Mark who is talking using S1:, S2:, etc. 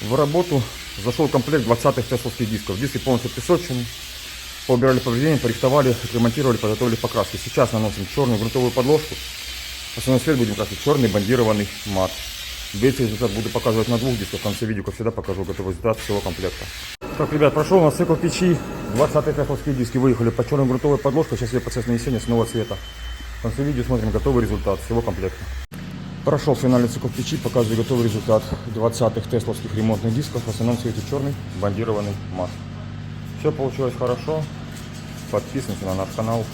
S1: В работу зашел комплект 20-х тесловских дисков. Диски полностью песочные. Поубирали повреждения, порихтовали, отремонтировали, подготовили к покраске. Сейчас наносим черную грунтовую подложку. Основной цвет будем красить черный бандированный мат. Весь результат буду показывать на двух дисках. В конце видео, как всегда, покажу готовый результат всего комплекта. Так, ребят, прошел у нас цикл печи. 20-е тесловские диски выехали по черной грунтовой подложке. Сейчас я процесс нанесения с нового цвета. В конце видео смотрим готовый результат всего комплекта. Прошел финальный цикл печи, показываю готовый результат 20-х тесловских ремонтных дисков. В основном цвете черный бандированный мат. Все получилось хорошо. Подписываемся на наш канал.